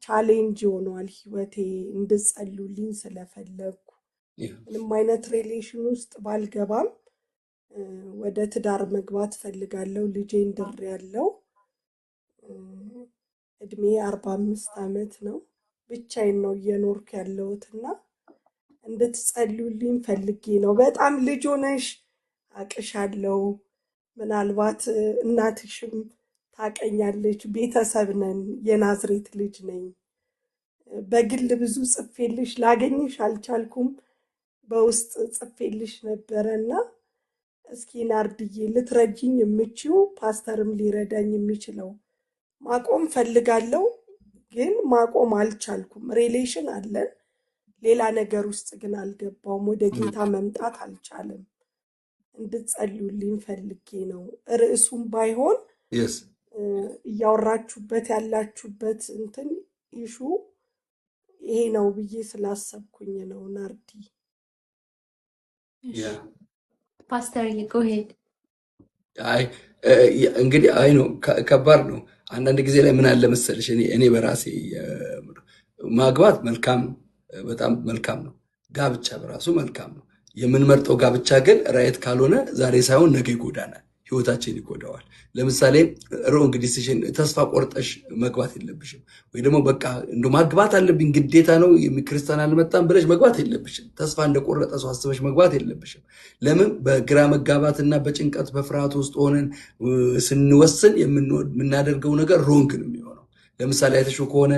ቻሌንጅ ሆኗል ህይወቴ እንድጸልዩልኝ ስለፈለኩ ምንም አይነት ሪሌሽን ውስጥ ባልገባም ወደ ትዳር መግባት ፈልጋለሁ ልጄን ድሬያለሁ እድሜ 45 ዓመት ነው ብቻዬን ነው እየኖርኩ ያለሁትና እንድትጸልዩልኝ ፈልጌ ነው በጣም ልጅ ሆነሽ አቅሻለሁ ምናልባት እናትሽም ታቀኛለች ቤተሰብ ነን የናዝሬት ልጅ ነኝ በግል ብዙ ጽፌልሽ ላገኝሽ አልቻልኩም በውስጥ ጽፌልሽ ነበርና እስኪ ናርዲዬ ልትረጂኝ የምችው ፓስተርም ሊረዳኝ የሚችለው ማቆም ፈልጋለሁ ግን ማቆም አልቻልኩም ሪሌሽን አለን ሌላ ነገር ውስጥ ግን አልገባውም ወደ ጌታ መምጣት አልቻለም እንድትጸልዩልኝ ፈልጌ ነው ርዕሱም ባይሆን ያወራችሁበት ያላችሁበት እንትን ኢሹ ይሄ ነው ብዬ ስላሰብኩኝ ነው ናርዲ ፓስተር go ahead አይ እንግዲህ አይ ነው ከባድ ነው አንዳንድ ጊዜ ላይ ምን አለ መሰለሽ እኔ በራሴ ማግባት መልካም ነው በጣም መልካም ነው ጋብቻ በራሱ መልካም ነው የምንመርጠው ጋብቻ ግን ራይት ካልሆነ ዛሬ ሳይሆን ነገ ይጎዳናል ህይወታችን ይጎዳዋል ለምሳሌ ሮንግ ዲሲዥን ተስፋ ቆርጠሽ መግባት የለብሽም ወይ ደግሞ በቃ እንደ ማግባት አለብኝ ግዴታ ነው ክርስቲያን አልመጣም ብለሽ መግባት የለብሽም ተስፋ እንደቆረጠ ሰው አስበሽ መግባት የለብሽም ለምን በግራ መጋባትና በጭንቀት በፍርሃት ውስጥ ሆነን ስንወስን የምናደርገው ነገር ሮንግ ነው የሚሆነው ለምሳሌ አይተሽው ከሆነ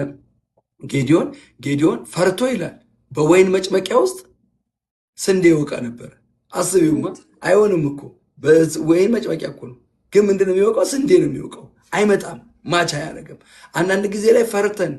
ጌዲዮን ፈርቶ ይላል በወይን መጭመቂያ ውስጥ ስንዴ ይወቃ ነበር አስቢውማ አይሆንም እኮ በወይን መጭመቂያ እኮ ነው ግን ምንድነው የሚወቃው ስንዴ ነው የሚወቃው አይመጣም ማቻ ያረጋም አንዳንድ ጊዜ ላይ ፈርተን